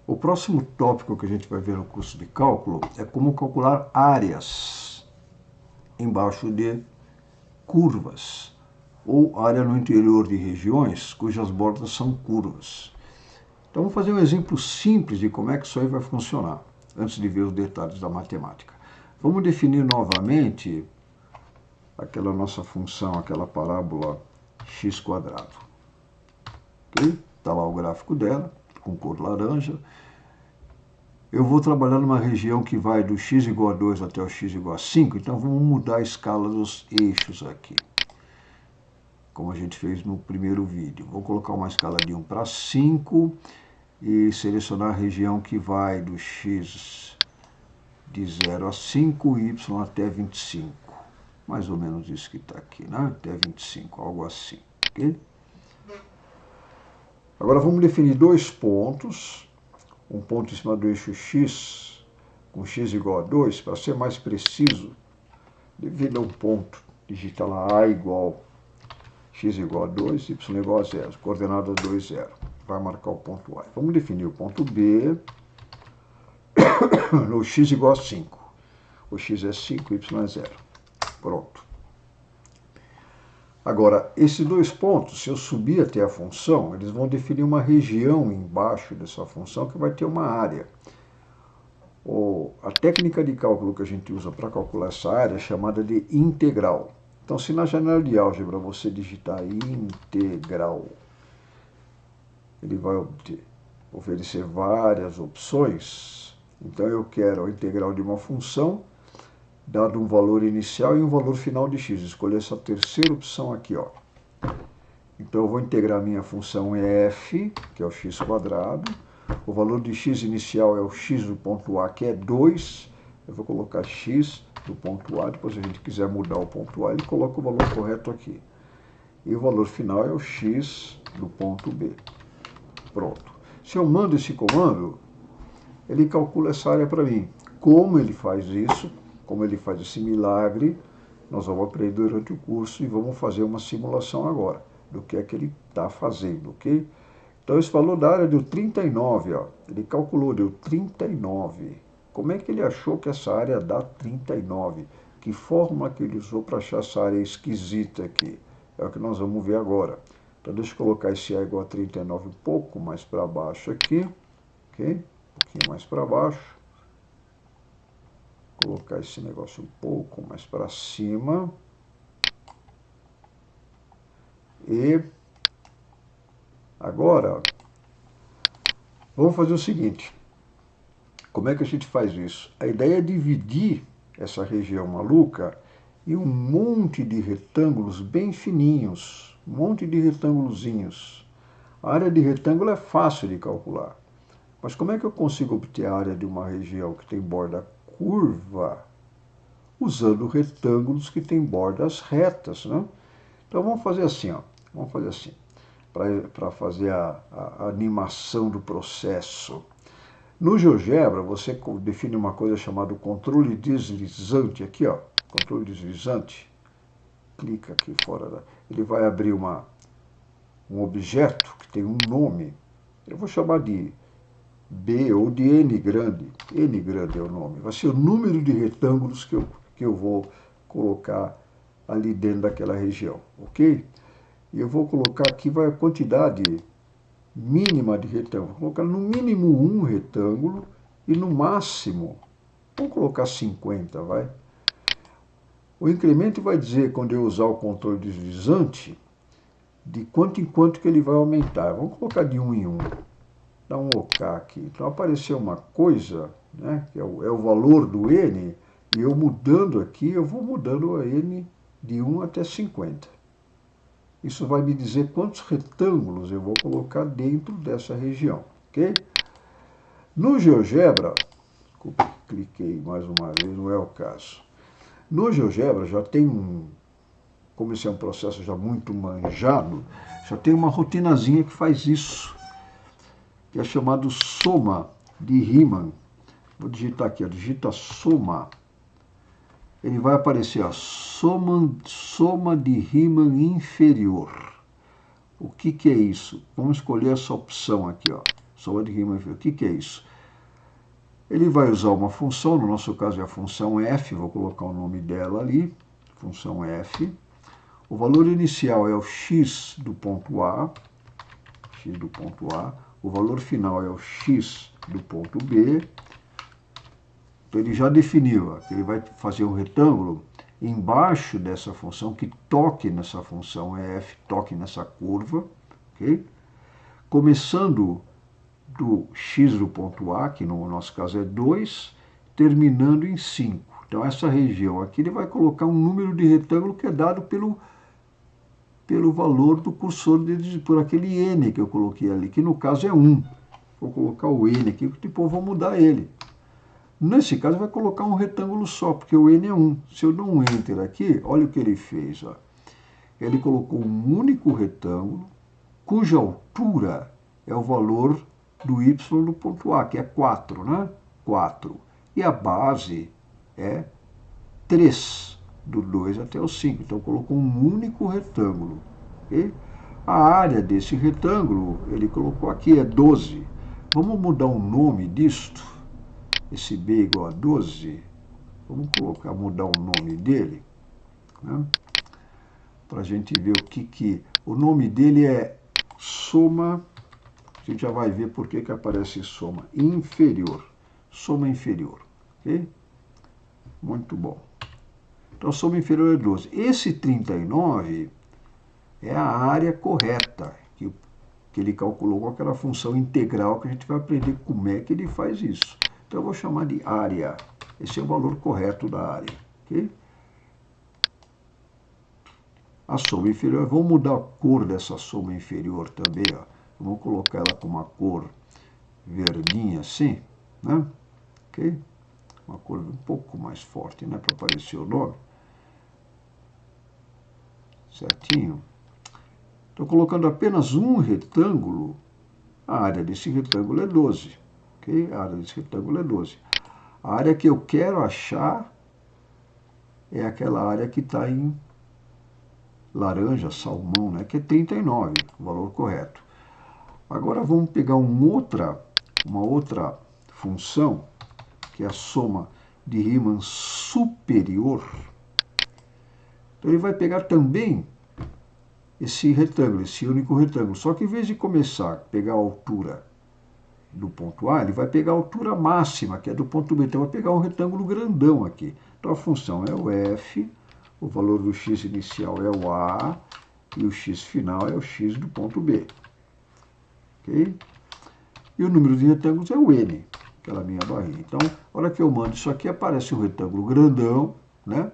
O próximo tópico que a gente vai ver no curso de cálculo é como calcular áreas embaixo de curvas, ou área no interior de regiões cujas bordas são curvas. Então vamos fazer um exemplo simples de como é que isso aí vai funcionar, antes de ver os detalhes da matemática. Vamos definir novamente aquela nossa função, aquela parábola x². Ok? Está lá o gráfico dela, com cor laranja. Eu vou trabalhar numa região que vai do x igual a 2 até o x igual a 5, então vamos mudar a escala dos eixos aqui, como a gente fez no primeiro vídeo. Vou colocar uma escala de 1 para 5 e selecionar a região que vai do x de 0 a 5 e y até 25. Mais ou menos isso que está aqui, né? Até 25, algo assim. Ok? Agora vamos definir dois pontos. Um ponto em cima do eixo x, com x igual a 2, para ser mais preciso, devido a um ponto, digita lá a igual x igual a 2, y igual a 0, coordenada 2, 0. Vai marcar o ponto A. Vamos definir o ponto B no x igual a 5. O x é 5, y é 0. Pronto. Agora, esses dois pontos, se eu subir até a função, eles vão definir uma região embaixo dessa função que vai ter uma área. A técnica de cálculo que a gente usa para calcular essa área é chamada de integral. Então, se na janela de álgebra você digitar integral, ele vai oferecer várias opções. Então, eu quero a integral de uma função, dado um valor inicial e um valor final de x. Escolher essa terceira opção aqui, ó. Então, eu vou integrar a minha função f, que é o x². O valor de x inicial é o x do ponto A, que é 2. Eu vou colocar x do ponto A. Depois, se a gente quiser mudar o ponto A, ele coloca o valor correto aqui. E o valor final é o x do ponto B. Pronto. Se eu mando esse comando, ele calcula essa área para mim. Como ele faz isso, como ele faz esse milagre, nós vamos aprender durante o curso e vamos fazer uma simulação agora do que é que ele está fazendo, ok? Então, esse valor da área deu 39, ó. Ele calculou, deu 39. Como é que ele achou que essa área dá 39? Que forma que ele usou para achar essa área esquisita aqui? É o que nós vamos ver agora. Então, deixa eu colocar esse A igual a 39 um pouco mais para baixo aqui. Ok? Um pouquinho mais para baixo. Colocar esse negócio um pouco mais para cima. E agora, vamos fazer o seguinte. Como é que a gente faz isso? A ideia é dividir essa região maluca em um monte de retângulos bem fininhos. Um monte de retângulozinhos. A área de retângulo é fácil de calcular. Mas como é que eu consigo obter a área de uma região que tem borda curva? Usando retângulos que têm bordas retas, né? Então vamos fazer assim, ó. Vamos fazer assim. Para fazer a animação do processo. No GeoGebra, você define uma coisa chamada controle deslizante, aqui, ó, controle deslizante, clica aqui fora, ele vai abrir um objeto que tem um nome, eu vou chamar de B ou de N grande é o nome, vai ser o número de retângulos que eu vou colocar ali dentro daquela região, ok? E eu vou colocar aqui, vai a quantidade mínima de retângulo. Vou colocar no mínimo um retângulo e no máximo, vamos colocar 50, vai. O incremento vai dizer, quando eu usar o controle deslizante, de quanto em quanto que ele vai aumentar. Vamos colocar de 1 em 1. Dá um OK aqui. Então apareceu uma coisa, né, que é o valor do N, e eu mudando aqui, eu vou mudando a N de 1 até 50. Isso vai me dizer quantos retângulos eu vou colocar dentro dessa região, ok? No GeoGebra, cliquei mais uma vez, não é o caso. No GeoGebra já tem como esse é um processo já muito manjado, já tem uma rotinazinha que faz isso, que é chamado soma de Riemann. Vou digitar aqui, ó, digita soma. Ele vai aparecer, ó, soma de Riemann inferior. O que é isso? Vamos escolher essa opção aqui, ó, Soma de Riemann inferior. O que é isso? Ele vai usar uma função, no nosso caso é a função f, vou colocar o nome dela ali, função f. O valor inicial é o x do ponto A, o valor final é o x do ponto B. Então ele já definiu que ele vai fazer um retângulo embaixo dessa função, que toque nessa função f, toque nessa curva, ok? Começando do x do ponto A, que no nosso caso é 2, terminando em 5. Então essa região aqui ele vai colocar um número de retângulo que é dado pelo valor do cursor, por aquele n que eu coloquei ali, que no caso é 1. Vou colocar o n aqui, depois vou mudar ele. Nesse caso vai colocar um retângulo só, porque o n é 1. Se eu dar um enter aqui, olha o que ele fez. Ó. Ele colocou um único retângulo, cuja altura é o valor do y do ponto A, que é 4, né? 4. E a base é 3. Do 2 até o 5. Então, colocou um único retângulo. Okay? A área desse retângulo, ele colocou aqui, é 12. Vamos mudar o nome disto. Esse B igual a 12. Vamos mudar o nome dele. Né? Para a gente ver o que... O nome dele é soma... A gente já vai ver por que aparece soma inferior. Soma inferior. Ok? Muito bom. Então, a soma inferior é 12. Esse 39 é a área correta que ele calculou com aquela função integral que a gente vai aprender como é que ele faz isso. Então, eu vou chamar de área. Esse é o valor correto da área. Okay? A soma inferior, vamos mudar a cor dessa soma inferior também. Ó. Vamos colocar ela com uma cor verdinha assim. Né? Okay? Uma cor um pouco mais forte, né, para aparecer o nome. Certinho? Estou colocando apenas um retângulo. A área desse retângulo é 12. Okay? A área desse retângulo é 12. A área que eu quero achar é aquela área que está em laranja, salmão, né, que é 39, o valor correto. Agora vamos pegar uma outra função, que é a soma de Riemann superior. Então ele vai pegar também esse retângulo, esse único retângulo. Só que em vez de começar a pegar a altura do ponto A, ele vai pegar a altura máxima, que é do ponto B. Então vai pegar um retângulo grandão aqui. Então a função é o f, o valor do x inicial é o A, e o x final é o x do ponto B. Ok? E o número de retângulos é o n, aquela minha barrinha. Então, a hora que eu mando isso aqui, aparece um retângulo grandão, né?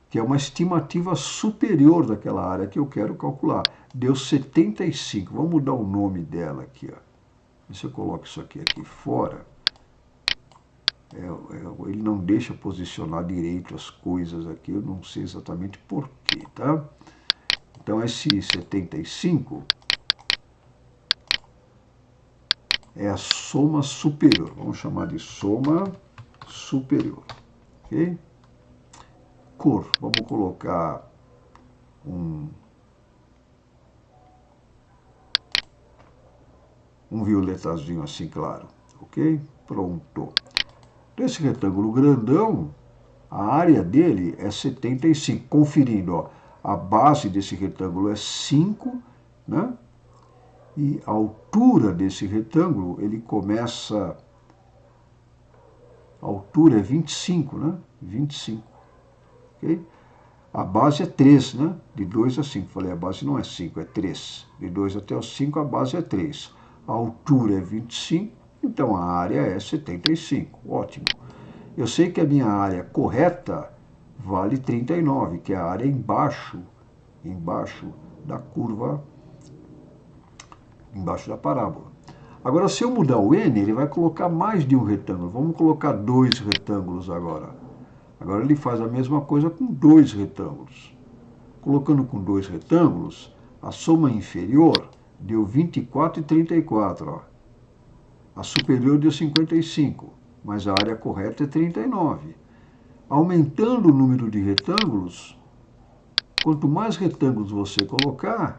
Que é uma estimativa superior daquela área que eu quero calcular. Deu 75. Vamos mudar o nome dela aqui. Ó. Se eu coloco isso aqui fora, ele não deixa posicionar direito as coisas aqui, eu não sei exatamente porquê, tá? Então, esse 75 é a soma superior. Vamos chamar de soma superior, ok? Cor, vamos colocar um violetazinho assim claro, ok? Pronto. Esse retângulo grandão, a área dele é 75. Conferindo, ó, a base desse retângulo é 5, né? E a altura desse retângulo, ele começa... A altura é 25, né? 25. Okay? A base é 3, né? De 2 a 5. Falei, a base não é 5, é 3. De 2 até o 5, a base é 3. A altura é 25, então a área é 75. Ótimo. Eu sei que a minha área correta vale 39, que é a área embaixo da curva, embaixo da parábola. Agora, se eu mudar o n, ele vai colocar mais de um retângulo. Vamos colocar 2 retângulos agora. Agora ele faz a mesma coisa com 2 retângulos. Colocando com 2 retângulos, a soma inferior deu 24 e 34. Ó. A superior deu 55, mas a área correta é 39. Aumentando o número de retângulos, quanto mais retângulos você colocar,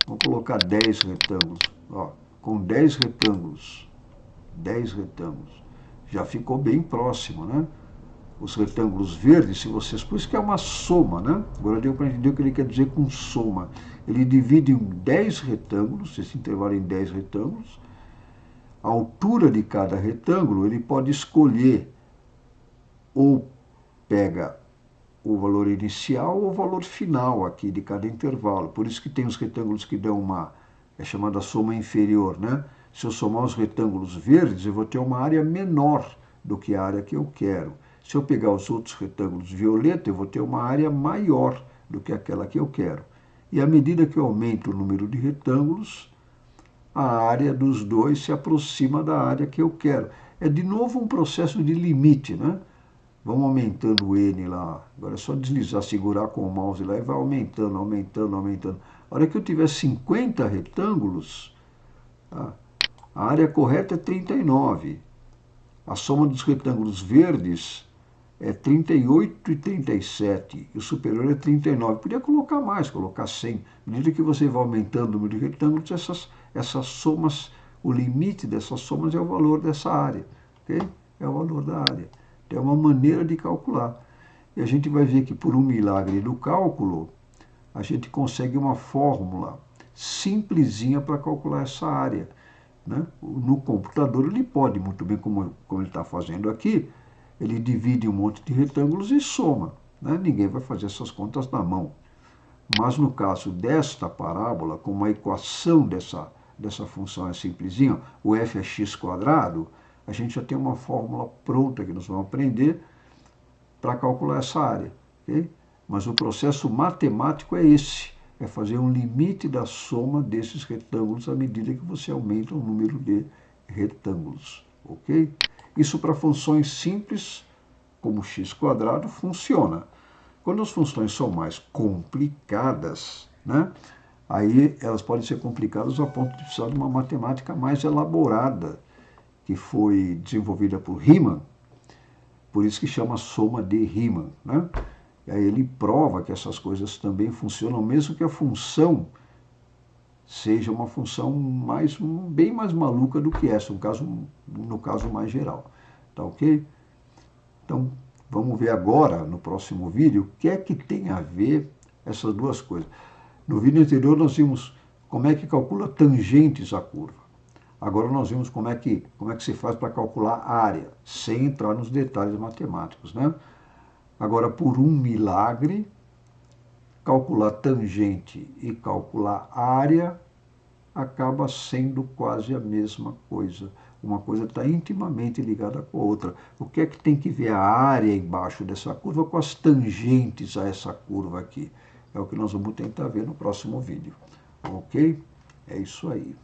vamos colocar 10 retângulos. Ó. com 10 retângulos. 10 retângulos. Já ficou bem próximo, né? Os retângulos verdes, se vocês... Por isso que é uma soma, né? Agora deu para entender o que ele quer dizer com soma. Ele divide em 10 retângulos, esse intervalo em 10 retângulos. A altura de cada retângulo, ele pode escolher ou pega o valor inicial ou o valor final aqui de cada intervalo. Por isso que tem os retângulos que dão uma... é chamada soma inferior, né? Se eu somar os retângulos verdes, eu vou ter uma área menor do que a área que eu quero. Se eu pegar os outros retângulos violeta, eu vou ter uma área maior do que aquela que eu quero. E à medida que eu aumento o número de retângulos, a área dos dois se aproxima da área que eu quero. É de novo um processo de limite, né? Vamos aumentando o N lá. Agora é só deslizar, segurar com o mouse lá e vai aumentando, aumentando, aumentando. A hora que eu tiver 50 retângulos, tá? A área correta é 39. A soma dos retângulos verdes é 38 e 37. E o superior é 39. Podia colocar mais, colocar 100. À medida que você vai aumentando o número de retângulos, essas somas, o limite dessas somas é o valor dessa área. Okay? É o valor da área. Então, é uma maneira de calcular. E a gente vai ver que, por um milagre do cálculo, a gente consegue uma fórmula simplesinha para calcular essa área. Né? No computador ele pode, muito bem como ele está fazendo aqui, ele divide um monte de retângulos e soma. Né? Ninguém vai fazer essas contas na mão. Mas no caso desta parábola, como a equação dessa função é simplesinha, o f é x², a gente já tem uma fórmula pronta que nós vamos aprender para calcular essa área. Okay? Mas o processo matemático é esse. É fazer um limite da soma desses retângulos à medida que você aumenta o número de retângulos. Ok? Isso para funções simples, como x², funciona. Quando as funções são mais complicadas, né, aí elas podem ser complicadas ao ponto de precisar de uma matemática mais elaborada, que foi desenvolvida por Riemann, por isso que chama soma de Riemann. Né? E aí ele prova que essas coisas também funcionam, mesmo que a função seja uma função bem mais maluca do que essa, no caso mais geral. Tá ok? Então, vamos ver agora, no próximo vídeo, o que é que tem a ver essas duas coisas. No vídeo anterior nós vimos como é que calcula tangentes à curva. Agora nós vimos como é que se faz para calcular a área, sem entrar nos detalhes matemáticos, né? Agora, por um milagre, calcular tangente e calcular área acaba sendo quase a mesma coisa. Uma coisa está intimamente ligada com a outra. O que é que tem que ver a área embaixo dessa curva com as tangentes a essa curva aqui? É o que nós vamos tentar ver no próximo vídeo. Ok? É isso aí.